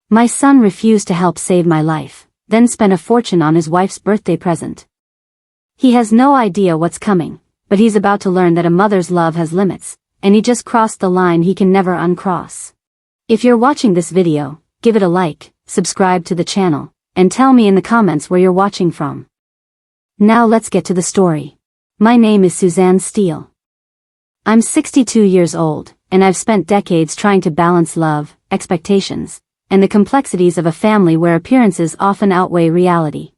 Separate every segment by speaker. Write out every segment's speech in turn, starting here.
Speaker 1: My son refused to help save my life, then spent a fortune on his wife's birthday present. He has no idea what's coming, but he's about to learn that a mother's love has limits, and he just crossed the line he can never uncross. If you're watching this video, give it a like, subscribe to the channel, and tell me in the comments where you're watching from. Now let's get to the story. My name is Suzanne Steele. I'm 62 years old, and I've spent decades trying to balance love, expectations, and the complexities of a family where appearances often outweigh reality.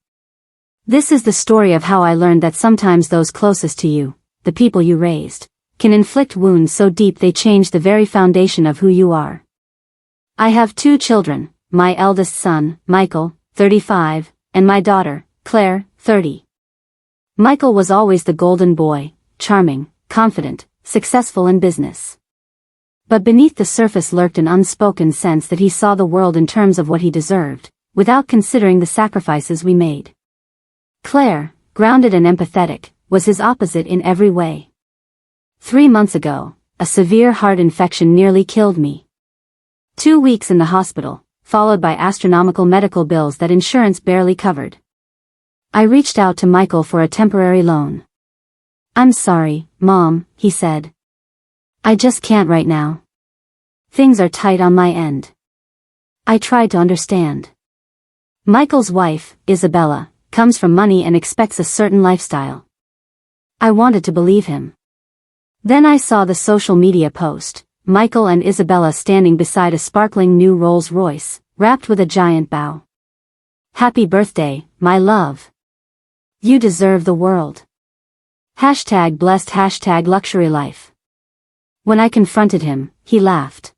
Speaker 1: This is the story of how I learned that sometimes those closest to you, the people you raised, can inflict wounds so deep they change the very foundation of who you are. I have 2 children, my eldest son, Michael, 35, and my daughter, Claire, 30. Michael was always the golden boy, charming, confident, successful in business. But beneath the surface lurked an unspoken sense that he saw the world in terms of what he deserved, without considering the sacrifices we made. Claire, grounded and empathetic, was his opposite in every way. 3 months ago, a severe heart infection nearly killed me. 2 weeks in the hospital, followed by astronomical medical bills that insurance barely covered. I reached out to Michael for a temporary loan. "I'm sorry, Mom," he said. "I just can't right now. Things are tight on my end." I tried to understand. Michael's wife, Isabella, comes from money and expects a certain lifestyle. I wanted to believe him. Then I saw the social media post, Michael and Isabella standing beside a sparkling new Rolls Royce, wrapped with a giant bow. "Happy birthday, my love. You deserve the world. #blessed #luxury life." When I confronted him, he laughed.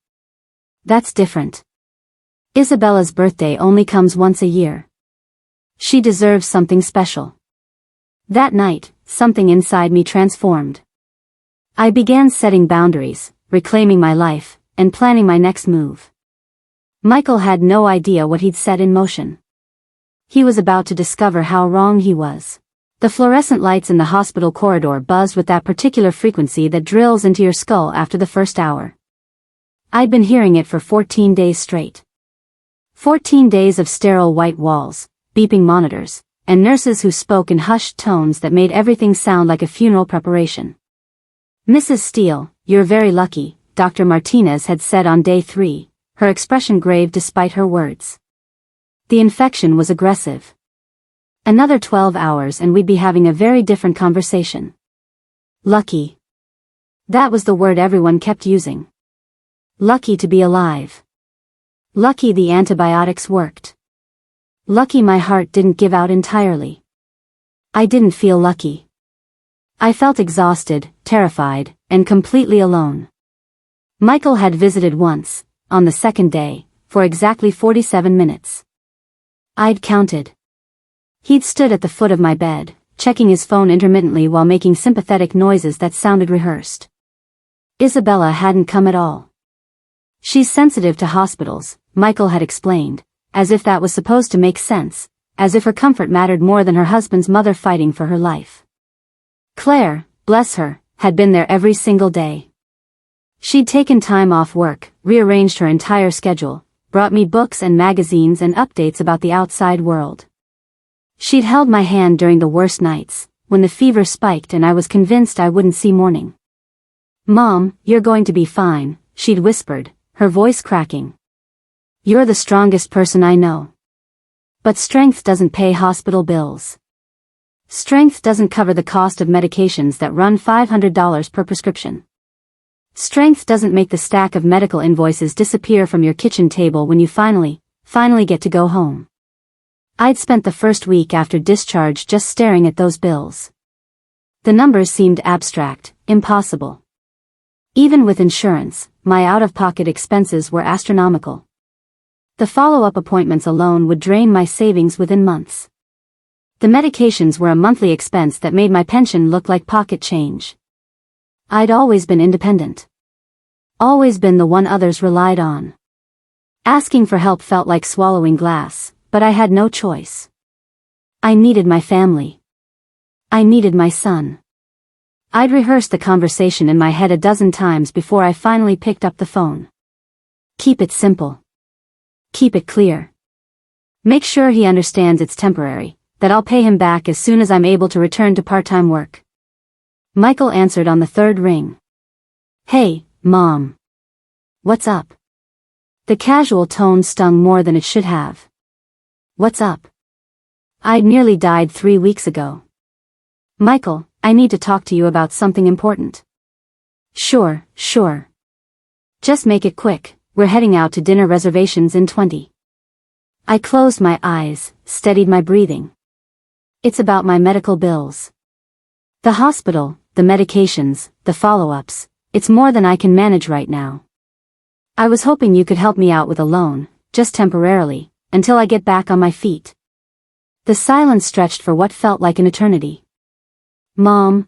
Speaker 1: "That's different. Isabella's birthday only comes once a year. She deserves something special." That night, something inside me transformed. I began setting boundaries, reclaiming my life, and planning my next move. Michael had no idea what he'd set in motion. He was about to discover how wrong he was. The fluorescent lights in the hospital corridor buzzed with that particular frequency that drills into your skull after the first hour. I'd been hearing it for 14 days straight. 14 days of sterile white walls, beeping monitors, and nurses who spoke in hushed tones that made everything sound like a funeral preparation. "Mrs. Steele, you're very lucky," Dr. Martinez had said on day 3, her expression grave despite her words. The infection was aggressive. Another 12 hours and we'd be having a very different conversation. Lucky. That was the word everyone kept using. Lucky to be alive. Lucky the antibiotics worked. Lucky my heart didn't give out entirely. I didn't feel lucky. I felt exhausted, terrified, and completely alone. Michael had visited once, on the second day, for exactly 47 minutes. I'd counted. He'd stood at the foot of my bed, checking his phone intermittently while making sympathetic noises that sounded rehearsed. Isabella hadn't come at all. "She's sensitive to hospitals," Michael had explained, as if that was supposed to make sense, as if her comfort mattered more than her husband's mother fighting for her life. Claire, bless her, had been there every single day. She'd taken time off work, rearranged her entire schedule, brought me books and magazines and updates about the outside world. She'd held my hand during the worst nights, when the fever spiked and I was convinced I wouldn't see morning. "Mom, you're going to be fine," she'd whispered, her voice cracking. "You're the strongest person I know. But strength doesn't pay hospital bills. Strength doesn't cover the cost of medications that run $500 per prescription. Strength doesn't make the stack of medical invoices disappear from your kitchen table when you finally get to go home." I'd spent the first week after discharge just staring at those bills. The numbers seemed abstract, impossible. Even with insurance, my out-of-pocket expenses were astronomical. The follow-up appointments alone would drain my savings within months. The medications were a monthly expense that made my pension look like pocket change. I'd always been independent. Always been the one others relied on. Asking for help felt like swallowing glass, but I had no choice. I needed my family. I needed my son. I'd rehearsed the conversation in my head a dozen times before I finally picked up the phone. "Keep it simple. Keep it clear. Make sure he understands it's temporary, that I'll pay him back as soon as I'm able to return to part-time work. Michael answered on the third ring. Hey, Mom. What's up? The casual tone stung more than it should have. What's up? I'd nearly died 3 weeks ago. Michael, I need to talk to you about something important. Sure. Just make it quick, we're heading out to dinner, reservations in 20. I closed my eyes, steadied my breathing. It's about my medical bills. The hospital, the medications, the follow-ups, it's more than I can manage right now. I was hoping you could help me out with a loan, just temporarily, until I get back on my feet. The silence stretched for what felt like an eternity. Mom,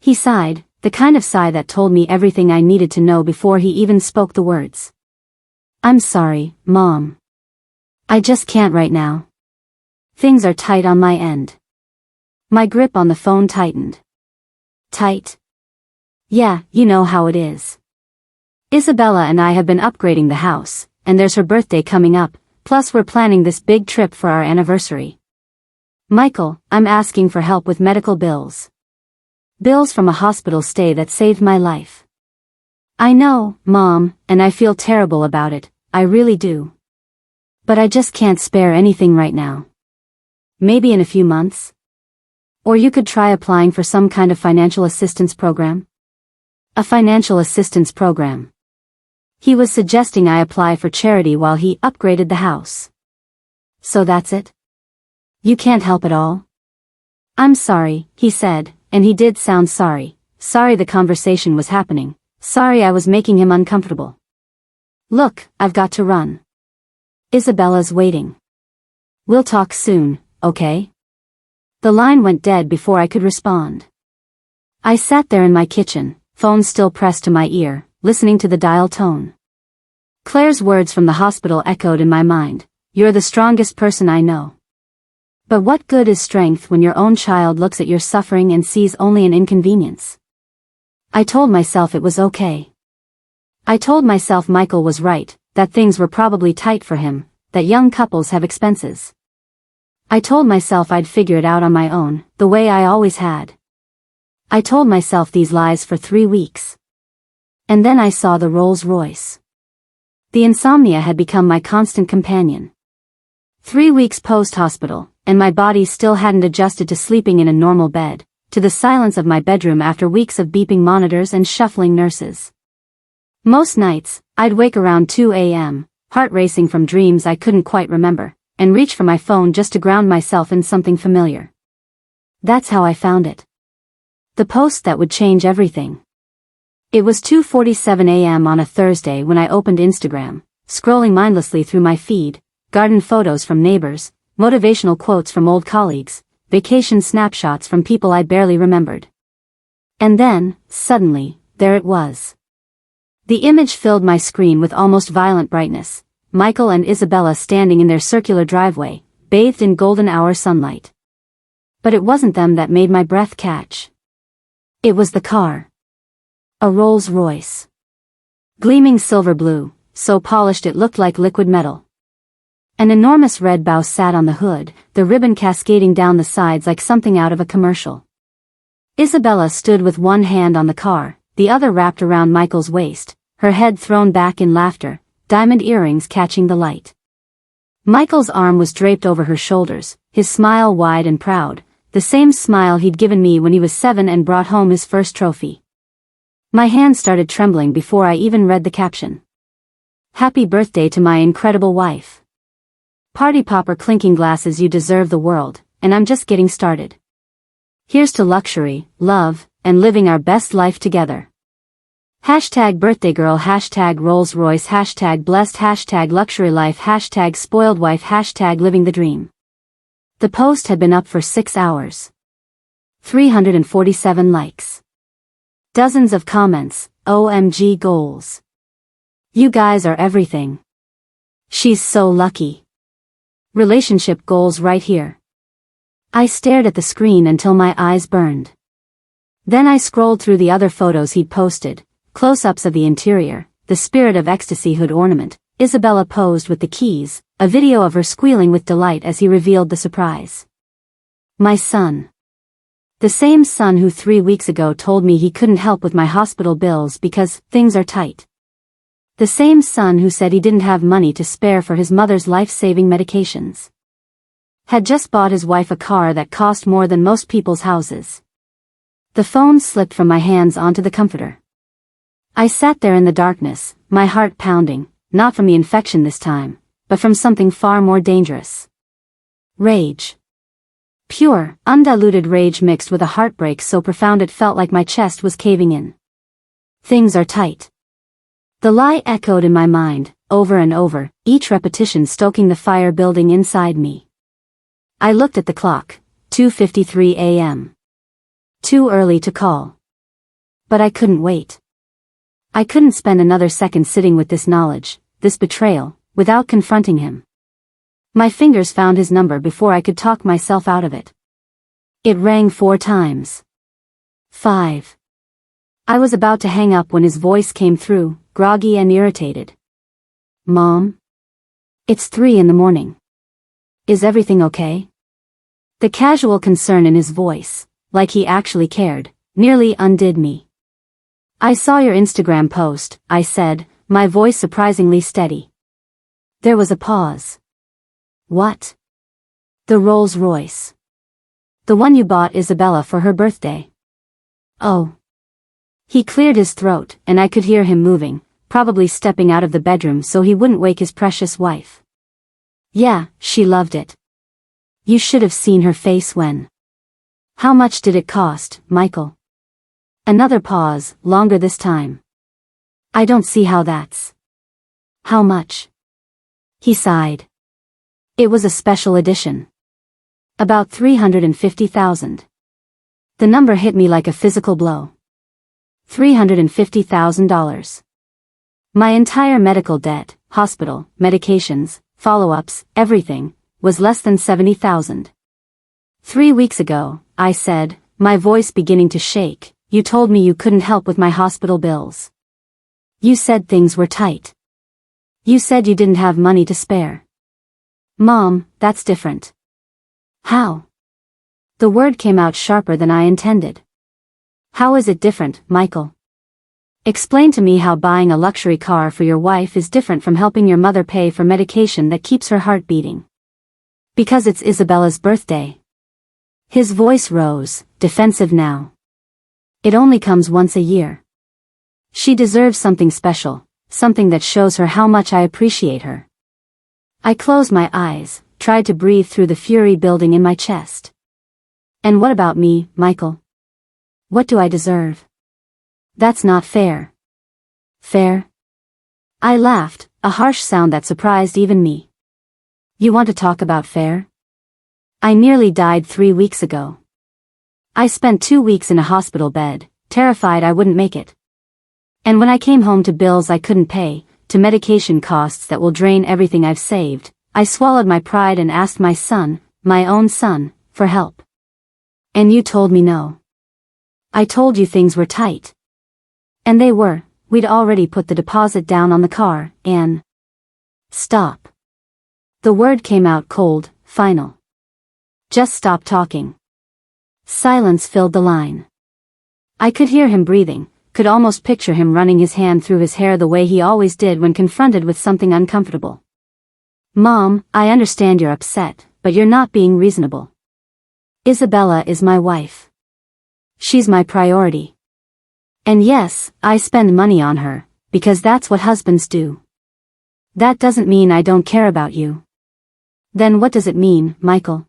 Speaker 1: He sighed, the kind of sigh that told me everything I needed to know before he even spoke the words. I'm sorry, Mom. I just can't right now. Things are tight on my end. My grip on the phone tightened. Tight? Yeah, you know how it is. Isabella and I have been upgrading the house, and there's her birthday coming up, plus we're planning this big trip for our anniversary. Michael, I'm asking for help with medical bills. Bills from a hospital stay that saved my life. I know, Mom, and I feel terrible about it, I really do. But I just can't spare anything right now. Maybe in a few months? Or you could try applying for some kind of financial assistance program? A financial assistance program. He was suggesting I apply for charity while he upgraded the house. So that's it? You can't help at all? I'm sorry, he said, and he did sound sorry. Sorry the conversation was happening. Sorry I was making him uncomfortable. Look, I've got to run. Isabella's waiting. We'll talk soon, okay? The line went dead before I could respond. I sat there in my kitchen, phone still pressed to my ear, listening to the dial tone. Claire's words from the hospital echoed in my mind. You're the strongest person I know. But what good is strength when your own child looks at your suffering and sees only an inconvenience? I told myself it was okay. I told myself Michael was right, that things were probably tight for him, that young couples have expenses. I told myself I'd figure it out on my own, the way I always had. I told myself these lies for 3 weeks. And then I saw the Rolls Royce. The insomnia had become my constant companion. 3 weeks post-hospital, and my body still hadn't adjusted to sleeping in a normal bed, to the silence of my bedroom after weeks of beeping monitors and shuffling nurses. Most nights, I'd wake around 2 a.m., heart racing from dreams I couldn't quite remember, and reach for my phone just to ground myself in something familiar. That's how I found it. The post that would change everything. It was 2:47 a.m. on a Thursday when I opened Instagram, scrolling mindlessly through my feed, garden photos from neighbors, motivational quotes from old colleagues, vacation snapshots from people I barely remembered. And then, suddenly, there it was. The image filled my screen with almost violent brightness, Michael and Isabella standing in their circular driveway, bathed in golden hour sunlight. But it wasn't them that made my breath catch. It was the car. A Rolls Royce. Gleaming silver blue, so polished it looked like liquid metal. An enormous red bow sat on the hood, the ribbon cascading down the sides like something out of a commercial. Isabella stood with one hand on the car, the other wrapped around Michael's waist, her head thrown back in laughter, diamond earrings catching the light. Michael's arm was draped over her shoulders, his smile wide and proud, the same smile he'd given me when he was 7 and brought home his first trophy. My hand started trembling before I even read the caption. Happy birthday to my incredible wife. Party popper clinking glasses, you deserve the world, and I'm just getting started. Here's to luxury, love, and living our best life together. Hashtag birthday girl, hashtag Rolls Royce, hashtag blessed, hashtag luxury life, hashtag spoiled wife, hashtag living the dream. The post had been up for 6 hours. 347 likes. Dozens of comments, OMG goals. You guys are everything. She's so lucky. Relationship goals right here. I stared at the screen until my eyes burned. Then I scrolled through the other photos he'd posted, close-ups of the interior, the spirit of ecstasy hood ornament, Isabella posed with the keys, a video of her squealing with delight as he revealed the surprise. My son. The same son who 3 weeks ago told me he couldn't help with my hospital bills because things are tight. The same son who said he didn't have money to spare for his mother's life-saving medications. Had just bought his wife a car that cost more than most people's houses. The phone slipped from my hands onto the comforter. I sat there in the darkness, my heart pounding, not from the infection this time, but from something far more dangerous. Rage. Pure, undiluted rage mixed with a heartbreak so profound it felt like my chest was caving in. Things are tight. The lie echoed in my mind, over and over, each repetition stoking the fire building inside me. I looked at the clock, 2:53 a.m. Too early to call. But I couldn't wait. I couldn't spend another second sitting with this knowledge, this betrayal, without confronting him. My fingers found his number before I could talk myself out of it. It rang 4 times. 5. I was about to hang up when his voice came through, groggy and irritated. Mom? It's 3 in the morning. Is everything okay? The casual concern in his voice, like he actually cared, nearly undid me. I saw your Instagram post, I said, my voice surprisingly steady. There was a pause. What? The Rolls Royce. The one you bought Isabella for her birthday. Oh. He cleared his throat, and I could hear him moving, probably stepping out of the bedroom so he wouldn't wake his precious wife. Yeah, she loved it. You should have seen her face when. How much did it cost, Michael? Another pause, longer this time. I don't see how that's. How much? He sighed. It was a special edition. About $350,000. The number hit me like a physical blow. $350,000. My entire medical debt, hospital, medications, follow-ups, everything, was less than $70,000. 3 weeks ago, I said, my voice beginning to shake, you told me you couldn't help with my hospital bills. You said things were tight. You said you didn't have money to spare. Mom, that's different. How? The word came out sharper than I intended. How is it different, Michael? Explain to me how buying a luxury car for your wife is different from helping your mother pay for medication that keeps her heart beating. Because it's Isabella's birthday. His voice rose, defensive now. It only comes once a year. She deserves something special, something that shows her how much I appreciate her. I closed my eyes, tried to breathe through the fury building in my chest. And what about me, Michael? What do I deserve? That's not fair. Fair? I laughed, a harsh sound that surprised even me. You want to talk about fair? I nearly died 3 weeks ago. I spent 2 weeks in a hospital bed, terrified I wouldn't make it. And when I came home to bills I couldn't pay, to medication costs that will drain everything I've saved, I swallowed my pride and asked my son, my own son, for help. And you told me no. I told you things were tight. And they were. We'd already put the deposit down on the car, and... Stop. The word came out cold, final. Just stop talking. Silence filled the line. I could hear him breathing, could almost picture him running his hand through his hair the way he always did when confronted with something uncomfortable. Mom, I understand you're upset, but you're not being reasonable. Isabella is my wife. She's my priority. And yes, I spend money on her, because that's what husbands do. That doesn't mean I don't care about you. Then what does it mean, Michael?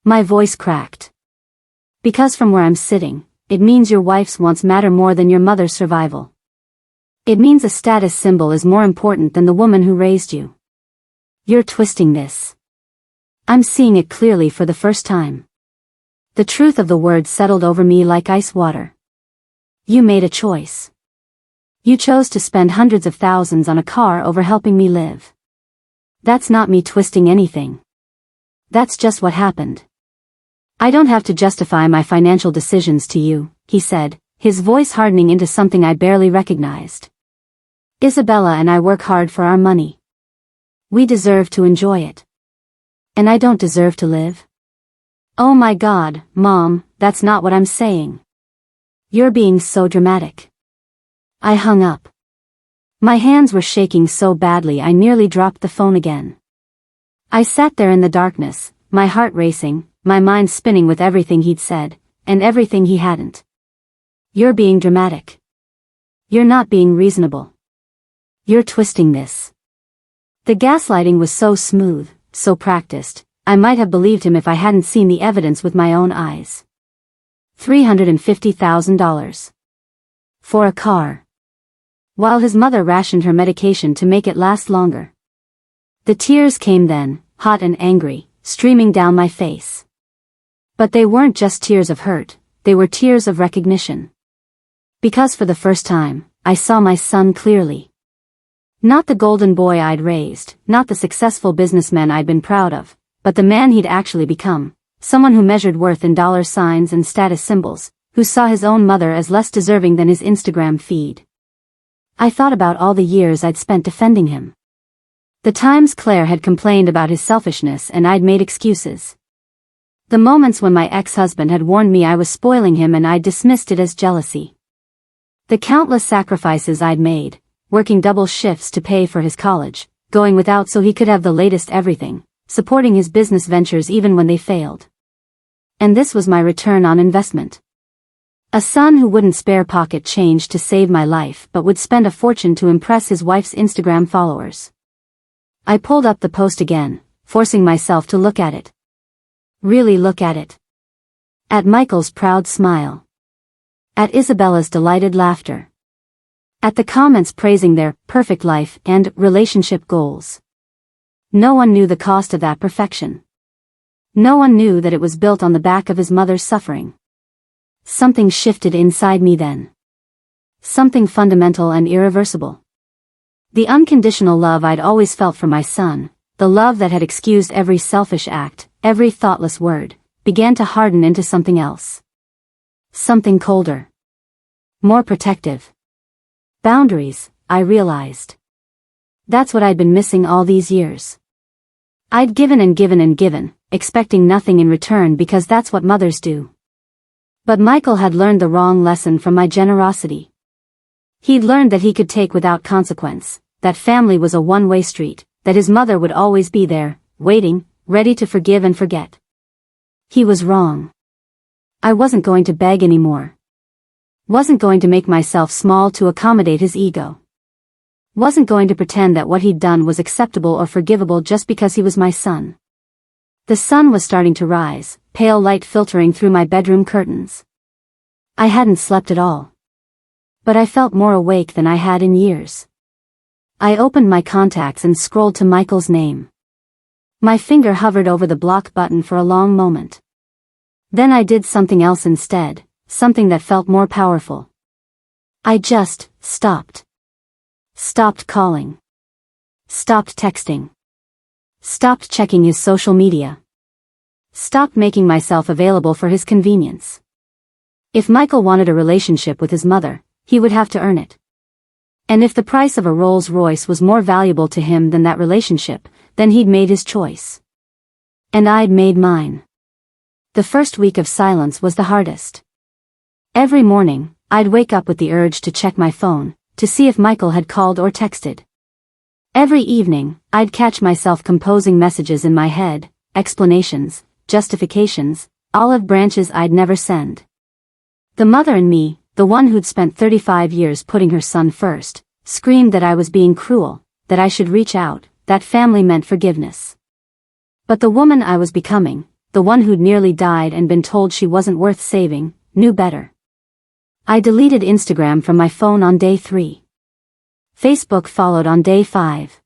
Speaker 1: My voice cracked. Because from where I'm sitting, it means your wife's wants matter more than your mother's survival. It means a status symbol is more important than the woman who raised you. You're twisting this. I'm seeing it clearly for the first time. The truth of the words settled over me like ice water. You made a choice. You chose to spend hundreds of thousands on a car over helping me live. That's not me twisting anything. That's just what happened. I don't have to justify my financial decisions to you, he said, his voice hardening into something I barely recognized. Isabella and I work hard for our money. We deserve to enjoy it. And I don't deserve to live? Oh my God, Mom, that's not what I'm saying. You're being so dramatic. I hung up. My hands were shaking so badly I nearly dropped the phone again. I sat there in the darkness, my heart racing, my mind spinning with everything he'd said, and everything he hadn't. You're being dramatic. You're not being reasonable. You're twisting this. The gaslighting was so smooth, so practiced, I might have believed him if I hadn't seen the evidence with my own eyes. $350,000. For a car. While his mother rationed her medication to make it last longer. The tears came then, hot and angry, streaming down my face. But they weren't just tears of hurt, they were tears of recognition. Because for the first time, I saw my son clearly. Not the golden boy I'd raised, not the successful businessman I'd been proud of, but the man he'd actually become, someone who measured worth in dollar signs and status symbols, who saw his own mother as less deserving than his Instagram feed. I thought about all the years I'd spent defending him. The times Claire had complained about his selfishness and I'd made excuses. The moments when my ex-husband had warned me I was spoiling him and I'd dismissed it as jealousy. The countless sacrifices I'd made, working double shifts to pay for his college, going without so he could have the latest everything, supporting his business ventures even when they failed. And this was my return on investment. A son who wouldn't spare pocket change to save my life but would spend a fortune to impress his wife's Instagram followers. I pulled up the post again, forcing myself to look at it. Really look at it. At Michael's proud smile. At Isabella's delighted laughter. At the comments praising their perfect life and relationship goals. No one knew the cost of that perfection. No one knew that it was built on the back of his mother's suffering. Something shifted inside me then. Something fundamental and irreversible. The unconditional love I'd always felt for my son, the love that had excused every selfish act, every thoughtless word, began to harden into something else. Something colder. More protective. Boundaries, I realized. That's what I'd been missing all these years. I'd given and given and given, expecting nothing in return because that's what mothers do. But Michael had learned the wrong lesson from my generosity. He'd learned that he could take without consequence, that family was a one-way street, that his mother would always be there, waiting, ready to forgive and forget. He was wrong. I wasn't going to beg anymore. Wasn't going to make myself small to accommodate his ego. Wasn't going to pretend that what he'd done was acceptable or forgivable just because he was my son. The sun was starting to rise, pale light filtering through my bedroom curtains. I hadn't slept at all. But I felt more awake than I had in years. I opened my contacts and scrolled to Michael's name. My finger hovered over the block button for a long moment. Then I did something else instead, something that felt more powerful. I just stopped. Stopped calling. Stopped texting. Stopped checking his social media. Stopped making myself available for his convenience. If Michael wanted a relationship with his mother, he would have to earn it. And if the price of a Rolls Royce was more valuable to him than that relationship, then he'd made his choice. And I'd made mine. The first week of silence was the hardest. Every morning, I'd wake up with the urge to check my phone, to see if Michael had called or texted. Every evening, I'd catch myself composing messages in my head, explanations, justifications, olive branches I'd never send. The mother in me, the one who'd spent 35 years putting her son first, screamed that I was being cruel, that I should reach out, that family meant forgiveness. But the woman I was becoming, the one who'd nearly died and been told she wasn't worth saving, knew better. I deleted Instagram from my phone on day 3. Facebook followed on day 5.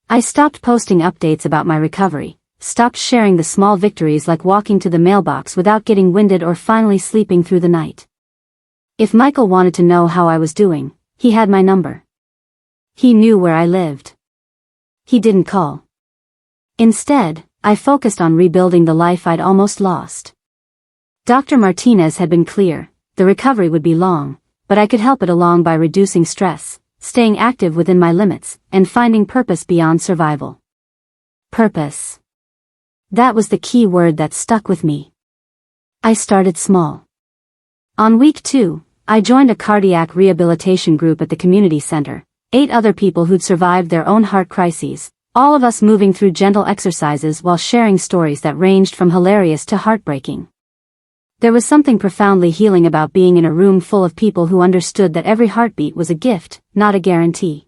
Speaker 1: I stopped posting updates about my recovery, stopped sharing the small victories like walking to the mailbox without getting winded or finally sleeping through the night. If Michael wanted to know how I was doing, he had my number. He knew where I lived. He didn't call. Instead, I focused on rebuilding the life I'd almost lost. Dr. Martinez had been clear, the recovery would be long, but I could help it along by reducing stress, staying active within my limits, and finding purpose beyond survival. Purpose. That was the key word that stuck with me. I started small. On week 2, I joined a cardiac rehabilitation group at the community center, 8 other people who'd survived their own heart crises, all of us moving through gentle exercises while sharing stories that ranged from hilarious to heartbreaking. There was something profoundly healing about being in a room full of people who understood that every heartbeat was a gift, not a guarantee.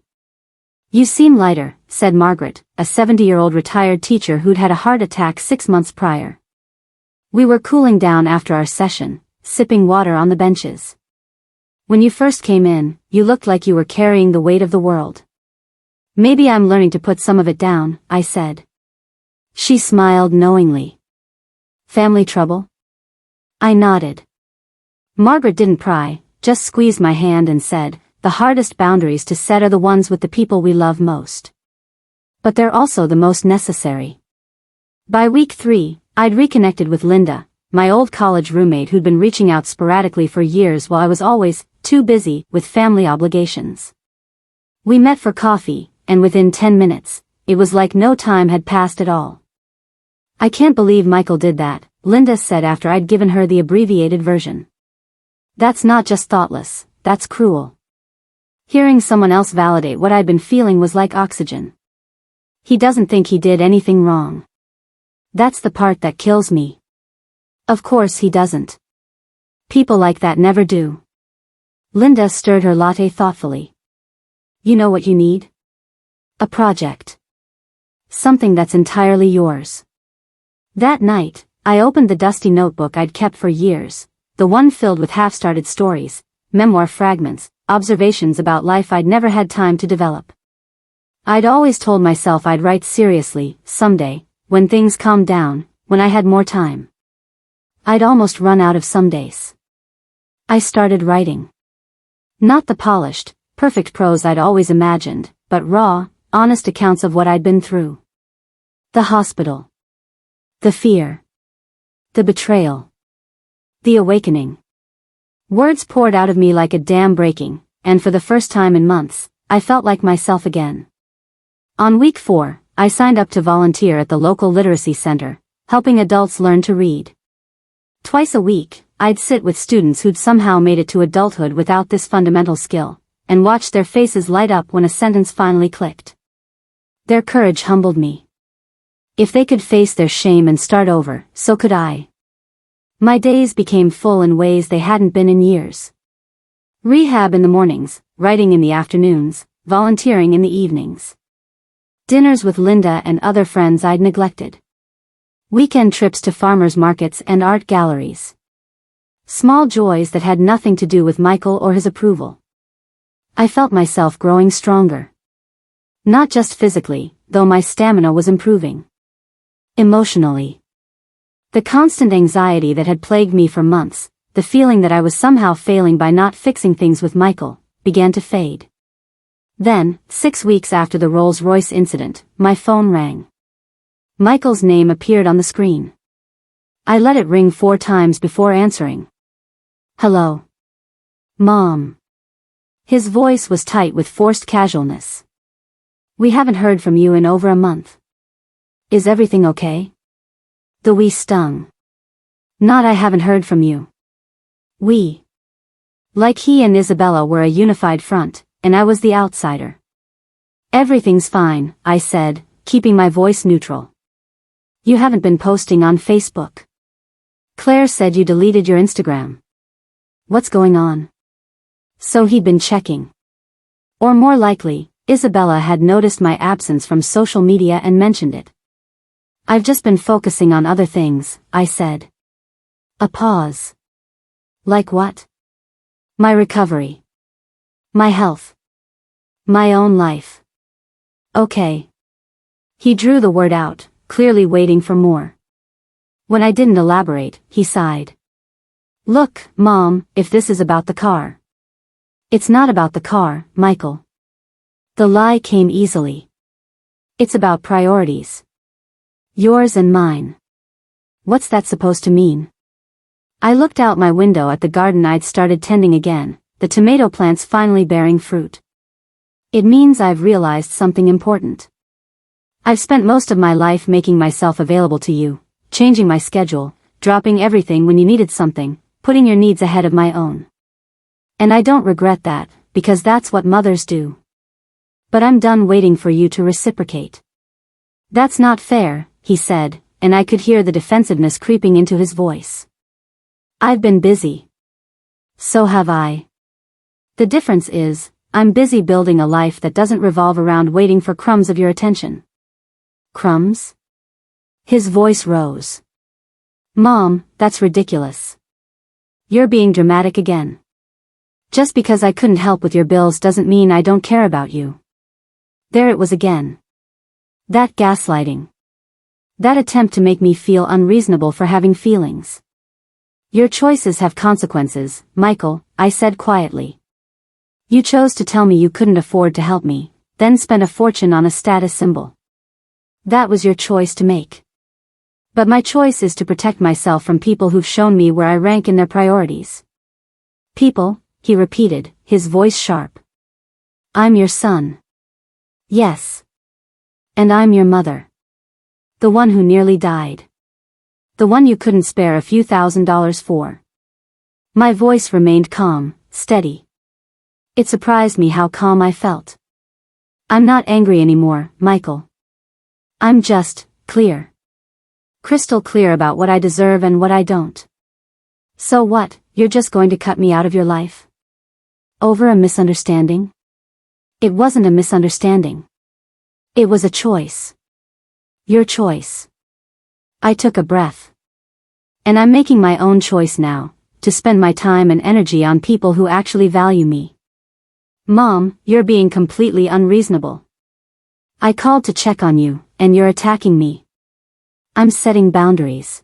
Speaker 1: "You seem lighter," said Margaret, a 70-year-old retired teacher who'd had a heart attack 6 months prior. We were cooling down after our session, sipping water on the benches. "When you first came in, you looked like you were carrying the weight of the world." "Maybe I'm learning to put some of it down," I said. She smiled knowingly. "Family trouble?" I nodded. Margaret didn't pry, just squeezed my hand and said, "The hardest boundaries to set are the ones with the people we love most. But they're also the most necessary." By week 3, I'd reconnected with Linda, my old college roommate who'd been reaching out sporadically for years while I was always too busy with family obligations. We met for coffee, and within 10 minutes, it was like no time had passed at all. "I can't believe Michael did that," Linda said after I'd given her the abbreviated version. "That's not just thoughtless, that's cruel." Hearing someone else validate what I'd been feeling was like oxygen. "He doesn't think he did anything wrong. That's the part that kills me." "Of course he doesn't. People like that never do." Linda stirred her latte thoughtfully. "You know what you need? A project. Something that's entirely yours." That night, I opened the dusty notebook I'd kept for years, the one filled with half-started stories, memoir fragments, observations about life I'd never had time to develop. I'd always told myself I'd write seriously, someday, when things calmed down, when I had more time. I'd almost run out of some days. I started writing. Not the polished, perfect prose I'd always imagined, but raw, honest accounts of what I'd been through. The hospital. The fear. The betrayal. The awakening. Words poured out of me like a dam breaking, and for the first time in months, I felt like myself again. On week 4, I signed up to volunteer at the local literacy center, helping adults learn to read. Twice a week, I'd sit with students who'd somehow made it to adulthood without this fundamental skill, and watch their faces light up when a sentence finally clicked. Their courage humbled me. If they could face their shame and start over, so could I. My days became full in ways they hadn't been in years. Rehab in the mornings, writing in the afternoons, volunteering in the evenings. Dinners with Linda and other friends I'd neglected. Weekend trips to farmers markets and art galleries. Small joys that had nothing to do with Michael or his approval. I felt myself growing stronger. Not just physically, though my stamina was improving. Emotionally. The constant anxiety that had plagued me for months, the feeling that I was somehow failing by not fixing things with Michael, began to fade. Then, 6 weeks after the Rolls Royce incident, my phone rang. Michael's name appeared on the screen. I let it ring 4 times before answering. "Hello. Mom." His voice was tight with forced casualness. "We haven't heard from you in over a month. Is everything okay?" The "we" stung. Not "I haven't heard from you." We. Like he and Isabella were a unified front, and I was the outsider. "Everything's fine," I said, keeping my voice neutral. "You haven't been posting on Facebook. Claire said you deleted your Instagram. What's going on?" So he'd been checking. Or more likely, Isabella had noticed my absence from social media and mentioned it. "I've just been focusing on other things," I said. A pause. "Like what?" "My recovery. My health. My own life." "Okay." He drew the word out, clearly waiting for more. When I didn't elaborate, he sighed. "Look, Mom, if this is about the car." "It's not about the car, Michael." The lie came easily. "It's about priorities. Yours and mine." "What's that supposed to mean?" I looked out my window at the garden I'd started tending again, the tomato plants finally bearing fruit. It means I've realized something important. I've spent most of my life making myself available to you, changing my schedule, dropping everything when you needed something, putting your needs ahead of my own. And I don't regret that, because that's what mothers do. But I'm done waiting for you to reciprocate. That's not fair, he said, and I could hear the defensiveness creeping into his voice. I've been busy. So have I. The difference is, I'm busy building a life that doesn't revolve around waiting for crumbs of your attention. Crumbs? His voice rose. Mom, that's ridiculous. You're being dramatic again. Just because I couldn't help with your bills doesn't mean I don't care about you. There it was again. That gaslighting. That attempt to make me feel unreasonable for having feelings. Your choices have consequences, Michael, I said quietly. You chose to tell me you couldn't afford to help me, then spend a fortune on a status symbol. That was your choice to make. But my choice is to protect myself from people who've shown me where I rank in their priorities. People, he repeated, his voice sharp. I'm your son. Yes. And I'm your mother. The one who nearly died. The one you couldn't spare a few $1,000s for. My voice remained calm, steady. It surprised me how calm I felt. I'm not angry anymore, Michael. I'm just clear. Crystal clear about what I deserve and what I don't. So what, you're just going to cut me out of your life? Over a misunderstanding? It wasn't a misunderstanding. It was a choice. Your choice. I took a breath. And I'm making my own choice now, to spend my time and energy on people who actually value me. Mom, you're being completely unreasonable. I called to check on you, and you're attacking me. I'm setting boundaries.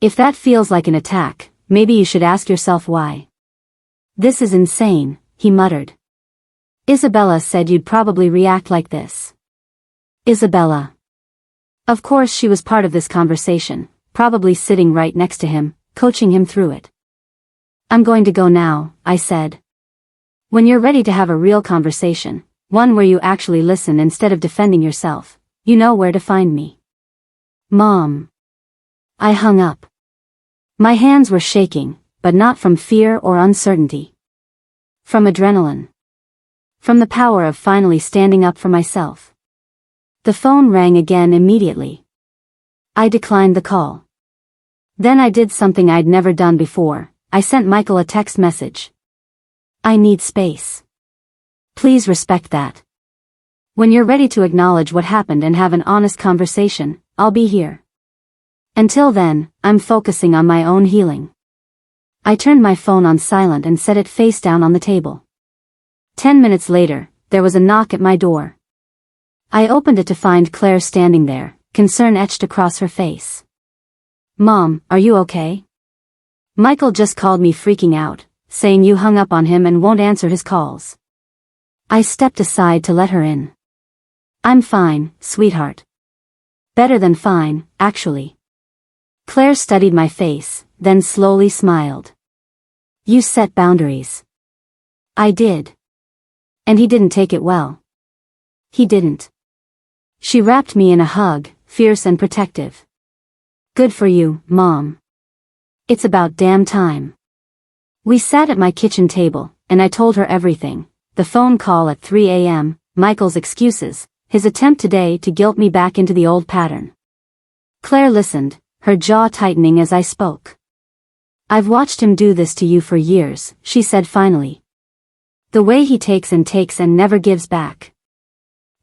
Speaker 1: If that feels like an attack, maybe you should ask yourself why. This is insane, he muttered. Isabella said you'd probably react like this. Isabella. Of course she was part of this conversation, probably sitting right next to him, coaching him through it. I'm going to go now, I said. When you're ready to have a real conversation, one where you actually listen instead of defending yourself, you know where to find me. Mom. I hung up. My hands were shaking, but not from fear or uncertainty. From adrenaline. From the power of finally standing up for myself. The phone rang again immediately. I declined the call. Then I did something I'd never done before. I sent Michael a text message. I need space. Please respect that. When you're ready to acknowledge what happened and have an honest conversation, I'll be here. Until then, I'm focusing on my own healing. I turned my phone on silent and set it face down on the table. 10 minutes later, there was a knock at my door. I opened it to find Claire standing there, concern etched across her face. Mom, are you okay? Michael just called me freaking out, saying you hung up on him and won't answer his calls. I stepped aside to let her in. I'm fine, sweetheart. Better than fine, actually. Claire studied my face, then slowly smiled. You set boundaries. I did. And he didn't take it well. He didn't. She wrapped me in a hug, fierce and protective. Good for you, Mom. It's about damn time. We sat at my kitchen table, and I told her everything. The phone call at 3 a.m., Michael's excuses, his attempt today to guilt me back into the old pattern. Claire listened, her jaw tightening as I spoke. I've watched him do this to you for years, she said finally. The way he takes and never gives back.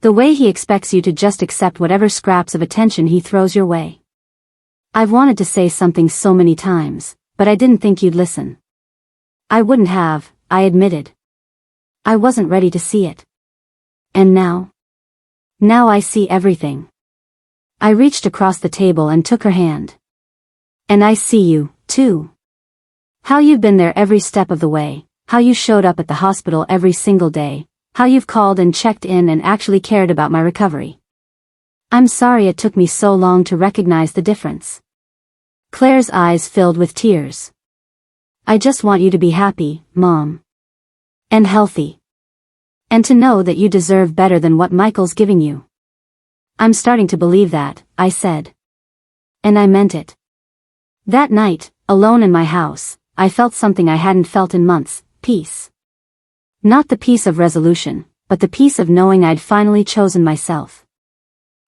Speaker 1: The way he expects you to just accept whatever scraps of attention he throws your way. I've wanted to say something so many times, but I didn't think you'd listen. I wouldn't have, I admitted. I wasn't ready to see it. And now? Now I see everything. I reached across the table and took her hand. And I see you, too. How you've been there every step of the way, how you showed up at the hospital every single day, how you've called and checked in and actually cared about my recovery. I'm sorry it took me so long to recognize the difference. Claire's eyes filled with tears. I just want you to be happy, Mom. And healthy. And to know that you deserve better than what Michael's giving you. I'm starting to believe that, I said. And I meant it. That night, alone in my house, I felt something I hadn't felt in months, peace. Not the peace of resolution, but the peace of knowing I'd finally chosen myself.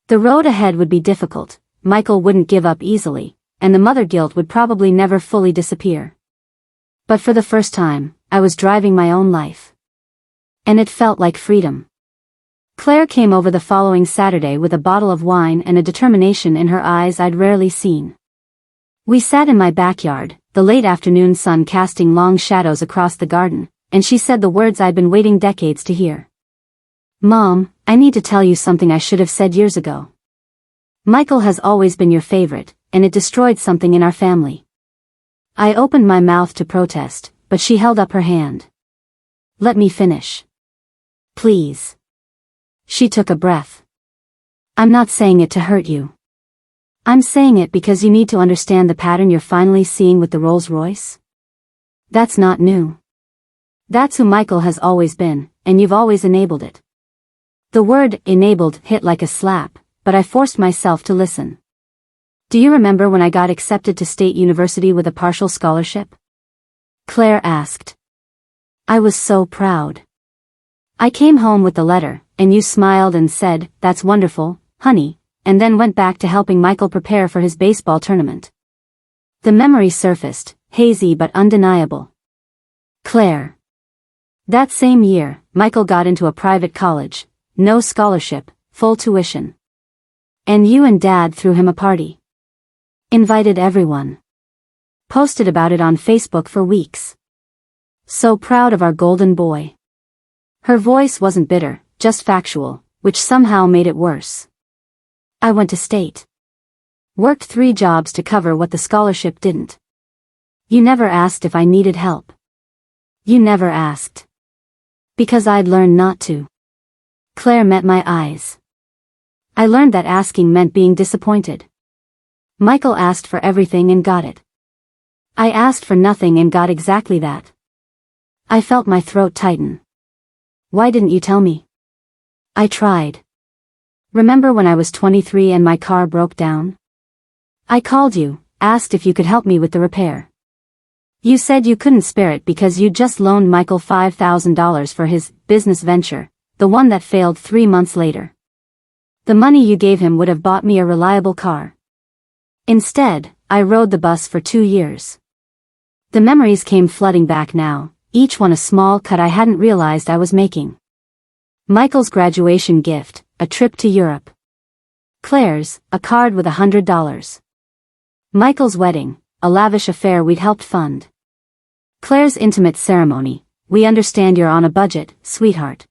Speaker 1: The road ahead would be difficult, Michael wouldn't give up easily, and the mother guilt would probably never fully disappear. But for the first time, I was driving my own life. And it felt like freedom. Claire came over the following Saturday with a bottle of wine and a determination in her eyes I'd rarely seen. We sat in my backyard, the late afternoon sun casting long shadows across the garden, and she said the words I'd been waiting decades to hear. Mom, I need to tell you something I should have said years ago. Michael has always been your favorite, and it destroyed something in our family. I opened my mouth to protest, but she held up her hand. Let me finish. Please. She took a breath. I'm not saying it to hurt you. I'm saying it because you need to understand the pattern you're finally seeing with the Rolls Royce. That's not new. That's who Michael has always been, and you've always enabled it. The word enabled hit like a slap, but I forced myself to listen. Do you remember when I got accepted to State University with a partial scholarship? Claire asked. I was so proud. I came home with the letter, and you smiled and said, "That's wonderful, honey," and then went back to helping Michael prepare for his baseball tournament. The memory surfaced, hazy but undeniable. Claire. That same year, Michael got into a private college, no scholarship, full tuition. And you and Dad threw him a party. Invited everyone. Posted about it on Facebook for weeks. So proud of our golden boy. Her voice wasn't bitter, just factual, which somehow made it worse. I went to state. Worked 3 jobs to cover what the scholarship didn't. You never asked if I needed help. You never asked. Because I'd learned not to. Claire met my eyes. I learned that asking meant being disappointed. Michael asked for everything and got it. I asked for nothing and got exactly that. I felt my throat tighten. Why didn't you tell me? I tried. Remember when I was 23 and my car broke down? I called you, asked if you could help me with the repair. You said you couldn't spare it because you'd just loaned Michael $5,000 for his business venture, the one that failed 3 months later. The money you gave him would have bought me a reliable car. Instead, I rode the bus for 2 years. The memories came flooding back now, each one a small cut I hadn't realized I was making. Michael's graduation gift, a trip to Europe. Claire's, a card with $100. Michael's wedding, a lavish affair we'd helped fund. Claire's intimate ceremony, "We understand you're on a budget, sweetheart."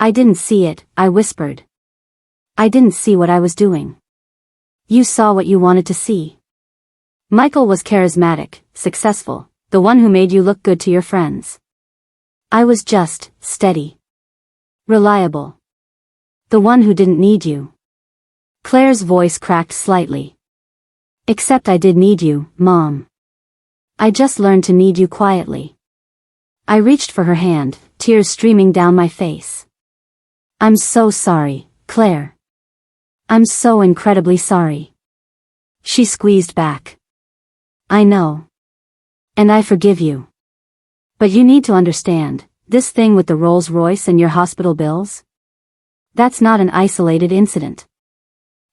Speaker 1: I didn't see it, I whispered. I didn't see what I was doing. You saw what you wanted to see. Michael was charismatic, successful, the one who made you look good to your friends. I was just, steady. Reliable. The one who didn't need you. Claire's voice cracked slightly. Except I did need you, Mom. I just learned to need you quietly. I reached for her hand, tears streaming down my face. I'm so sorry, Claire. I'm so incredibly sorry. She squeezed back. I know. And I forgive you. But you need to understand, this thing with the Rolls Royce and your hospital bills? That's not an isolated incident.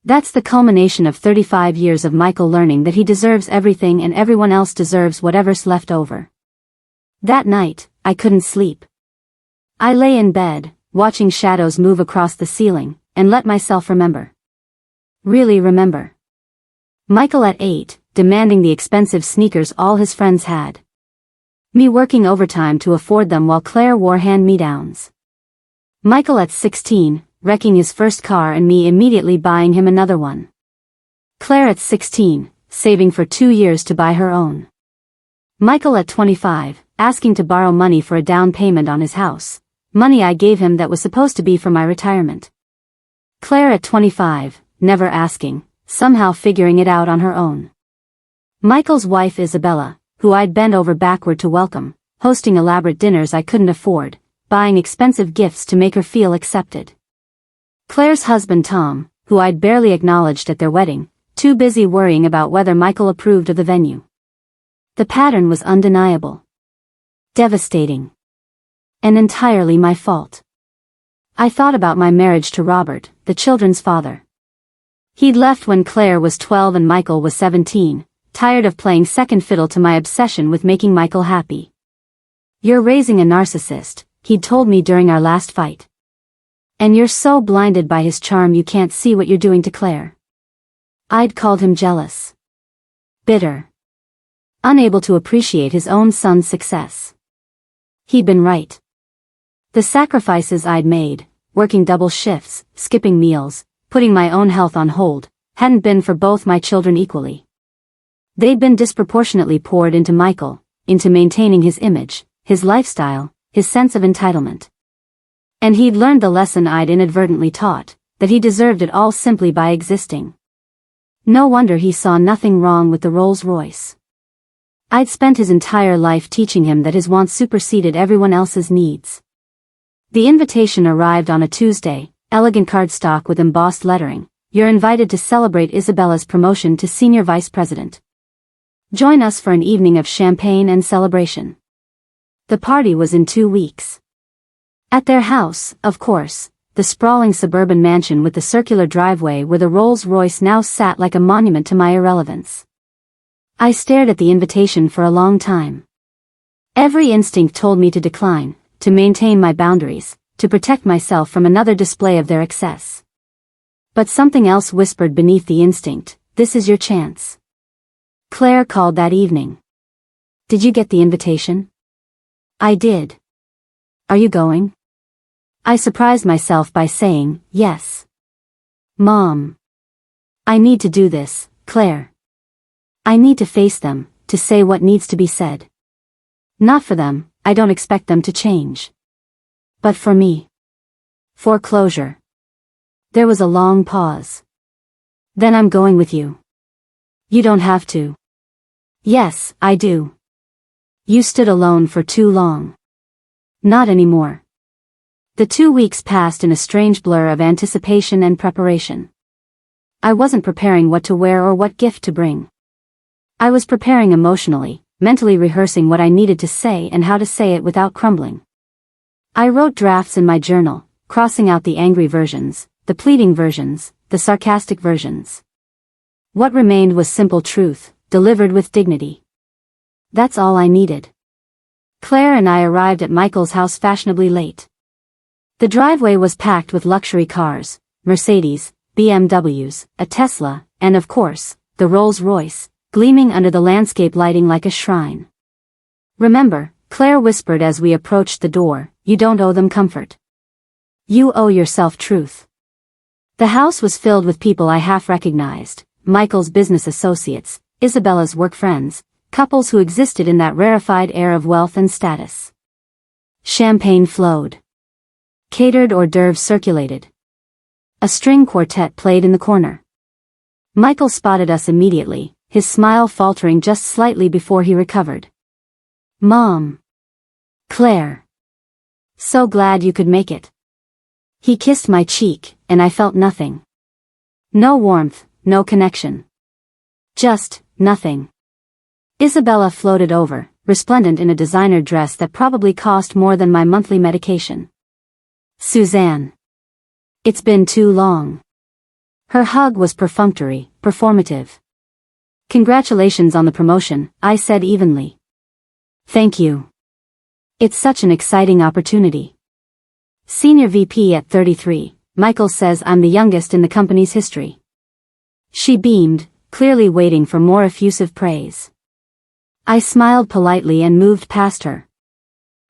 Speaker 1: That's the culmination of 35 years of Michael learning that he deserves everything and everyone else deserves whatever's left over. That night, I couldn't sleep. I lay in bed, watching shadows move across the ceiling, and let myself remember. Really remember. Michael at 8, demanding the expensive sneakers all his friends had. Me working overtime to afford them while Claire wore hand-me-downs. Michael at 16, wrecking his first car and me immediately buying him another one. Claire at 16, saving for 2 years to buy her own. Michael at 25, asking to borrow money for a down payment on his house, money I gave him that was supposed to be for my retirement. Claire at 25, never asking, somehow figuring it out on her own. Michael's wife Isabella, who I'd bent over backward to welcome, hosting elaborate dinners I couldn't afford, buying expensive gifts to make her feel accepted. Claire's husband Tom, who I'd barely acknowledged at their wedding, too busy worrying about whether Michael approved of the venue. The pattern was undeniable. Devastating. And entirely my fault. I thought about my marriage to Robert, the children's father. He'd left when Claire was 12 and Michael was 17, tired of playing second fiddle to my obsession with making Michael happy. "You're raising a narcissist," he'd told me during our last fight. "And you're so blinded by his charm you can't see what you're doing to Claire." I'd called him jealous. Bitter. Unable to appreciate his own son's success. He'd been right. The sacrifices I'd made, working double shifts, skipping meals, putting my own health on hold, hadn't been for both my children equally. They'd been disproportionately poured into Michael, into maintaining his image, his lifestyle, his sense of entitlement. And he'd learned the lesson I'd inadvertently taught, that he deserved it all simply by existing. No wonder he saw nothing wrong with the Rolls Royce. I'd spent his entire life teaching him that his wants superseded everyone else's needs. The invitation arrived on a Tuesday, elegant cardstock with embossed lettering. "You're invited to celebrate Isabella's promotion to senior vice president. Join us for an evening of champagne and celebration." The party was in 2 weeks. At their house, of course, the sprawling suburban mansion with the circular driveway where the Rolls Royce now sat like a monument to my irrelevance. I stared at the invitation for a long time. Every instinct told me to decline, to maintain my boundaries, to protect myself from another display of their excess. But something else whispered beneath the instinct, "This is your chance." Claire called that evening. "Did you get the invitation?" I did. "Are you going?" I surprised myself by saying, "Yes." "Mom. I need to do this, Claire. I need to face them, to say what needs to be said. Not for them, I don't expect them to change. But for me. For closure." There was a long pause. "Then I'm going with you." "You don't have to." "Yes, I do. You stood alone for too long." "Not anymore." The 2 weeks passed in a strange blur of anticipation and preparation. I wasn't preparing what to wear or what gift to bring. I was preparing emotionally, mentally rehearsing what I needed to say and how to say it without crumbling. I wrote drafts in my journal, crossing out the angry versions, the pleading versions, the sarcastic versions. What remained was simple truth, delivered with dignity. That's all I needed. Claire and I arrived at Michael's house fashionably late. The driveway was packed with luxury cars, Mercedes, BMWs, a Tesla, and of course, the Rolls Royce, gleaming under the landscape lighting like a shrine. "Remember," Claire whispered as we approached the door, "you don't owe them comfort. You owe yourself truth." The house was filled with people I half recognized, Michael's business associates, Isabella's work friends, couples who existed in that rarefied air of wealth and status. Champagne flowed. Catered hors d'oeuvres circulated. A string quartet played in the corner. Michael spotted us immediately, his smile faltering just slightly before he recovered. "Mom. Claire. So glad you could make it." He kissed my cheek, and I felt nothing. No warmth, no connection. Just, nothing. Isabella floated over, resplendent in a designer dress that probably cost more than my monthly medication. "Suzanne. It's been too long." Her hug was perfunctory, performative. "Congratulations on the promotion," I said evenly. "Thank you. It's such an exciting opportunity. Senior VP at 33, Michael says I'm the youngest in the company's history." She beamed, clearly waiting for more effusive praise. I smiled politely and moved past her.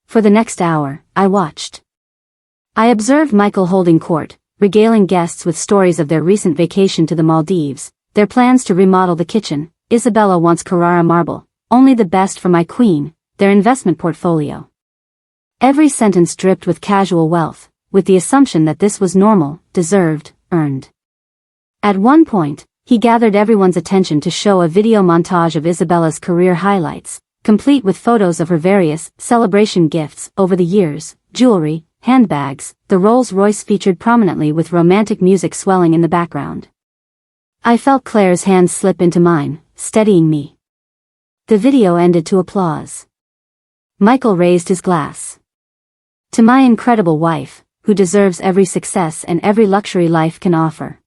Speaker 1: For the next hour, I watched. I observed Michael holding court, regaling guests with stories of their recent vacation to the Maldives, their plans to remodel the kitchen. Isabella wants Carrara marble, only the best for my queen, their investment portfolio. Every sentence dripped with casual wealth, with the assumption that this was normal, deserved, earned. At one point, he gathered everyone's attention to show a video montage of Isabella's career highlights, complete with photos of her various celebration gifts over the years, jewelry, handbags. The Rolls Royce featured prominently with romantic music swelling in the background. I felt Claire's hand slip into mine, steadying me. The video ended to applause. Michael raised his glass. To my incredible wife, who deserves every success and every luxury life can offer.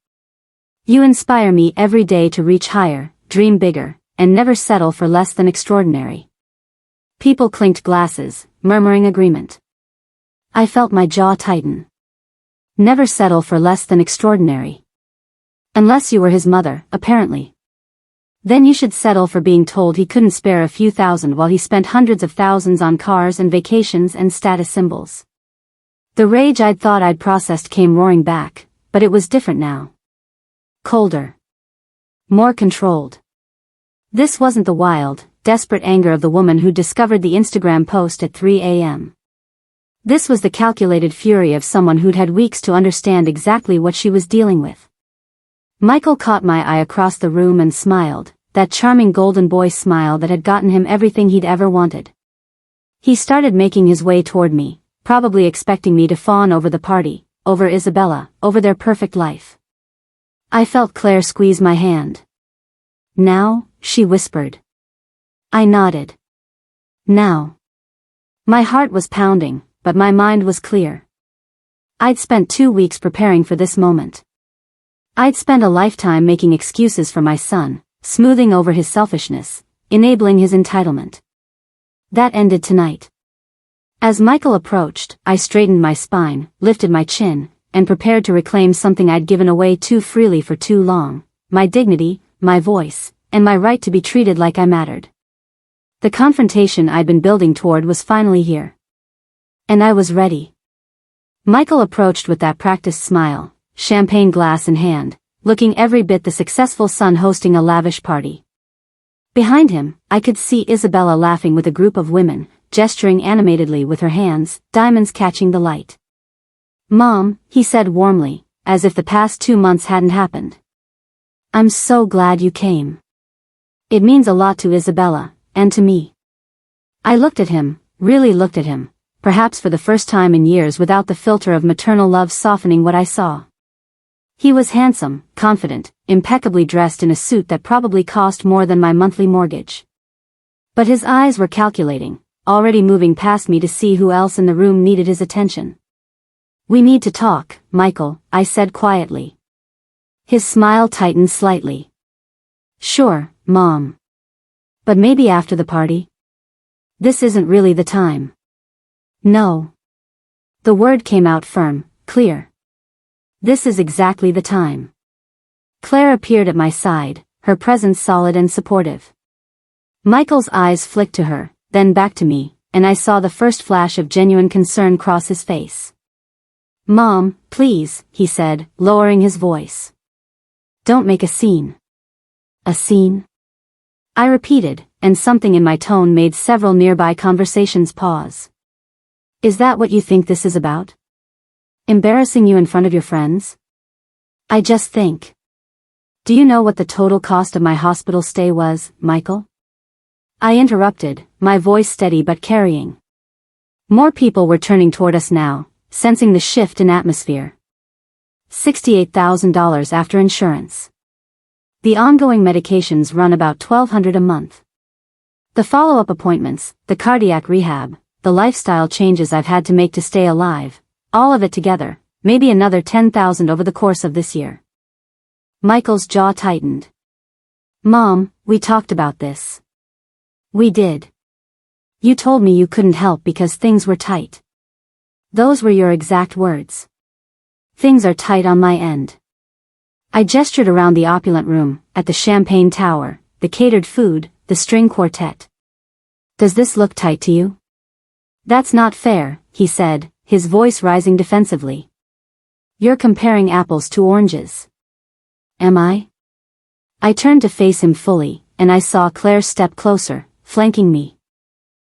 Speaker 1: You inspire me every day to reach higher, dream bigger, and never settle for less than extraordinary. People clinked glasses, murmuring agreement. I felt my jaw tighten. Never settle for less than extraordinary. Unless you were his mother, apparently. Then you should settle for being told he couldn't spare a few thousand while he spent hundreds of thousands on cars and vacations and status symbols. The rage I'd thought I'd processed came roaring back, but it was different now. Colder. More controlled. This wasn't the wild, desperate anger of the woman who discovered the Instagram post at 3 a.m. This was the calculated fury of someone who'd had weeks to understand exactly what she was dealing with. Michael caught my eye across the room and smiled, that charming golden boy smile that had gotten him everything he'd ever wanted. He started making his way toward me, probably expecting me to fawn over the party, over Isabella, over their perfect life. I felt Claire squeeze my hand. Now, she whispered. I nodded. Now. My heart was pounding, but my mind was clear. I'd spent 2 weeks preparing for this moment. I'd spent a lifetime making excuses for my son, smoothing over his selfishness, enabling his entitlement. That ended tonight. As Michael approached, I straightened my spine, lifted my chin, and prepared to reclaim something I'd given away too freely for too long, my dignity, my voice, and my right to be treated like I mattered. The confrontation I'd been building toward was finally here. And I was ready. Michael approached with that practiced smile, champagne glass in hand, looking every bit the successful son hosting a lavish party. Behind him, I could see Isabella laughing with a group of women, gesturing animatedly with her hands, diamonds catching the light. Mom, he said warmly, as if the past 2 months hadn't happened. I'm so glad you came. It means a lot to Isabella, and to me. I looked at him, really looked at him, perhaps for the first time in years without the filter of maternal love softening what I saw. He was handsome, confident, impeccably dressed in a suit that probably cost more than my monthly mortgage. But his eyes were calculating, already moving past me to see who else in the room needed his attention. We need to talk, Michael, I said quietly. His smile tightened slightly. Sure, Mom. But maybe after the party? This isn't really the time. No. The word came out firm, clear. This is exactly the time. Claire appeared at my side, her presence solid and supportive. Michael's eyes flicked to her, then back to me, and I saw the first flash of genuine concern cross his face. Mom, please, he said, lowering his voice. Don't make a scene. A scene? I repeated, and something in my tone made several nearby conversations pause. Is that what you think this is about? Embarrassing you in front of your friends? I just think. Do you know what the total cost of my hospital stay was, Michael? I interrupted, my voice steady but carrying. More people were turning toward us now, sensing the shift in atmosphere. $68,000 after insurance. The ongoing medications run about $1,200 a month. The follow-up appointments, the cardiac rehab, the lifestyle changes I've had to make to stay alive, all of it together, maybe another $10,000 over the course of this year. Michael's jaw tightened. Mom, we talked about this. We did. You told me you couldn't help because things were tight. Those were your exact words. Things are tight on my end. I gestured around the opulent room, at the champagne tower, the catered food, the string quartet. Does this look tight to you? That's not fair, he said, his voice rising defensively. You're comparing apples to oranges. Am I? I turned to face him fully, and I saw Claire step closer, flanking me.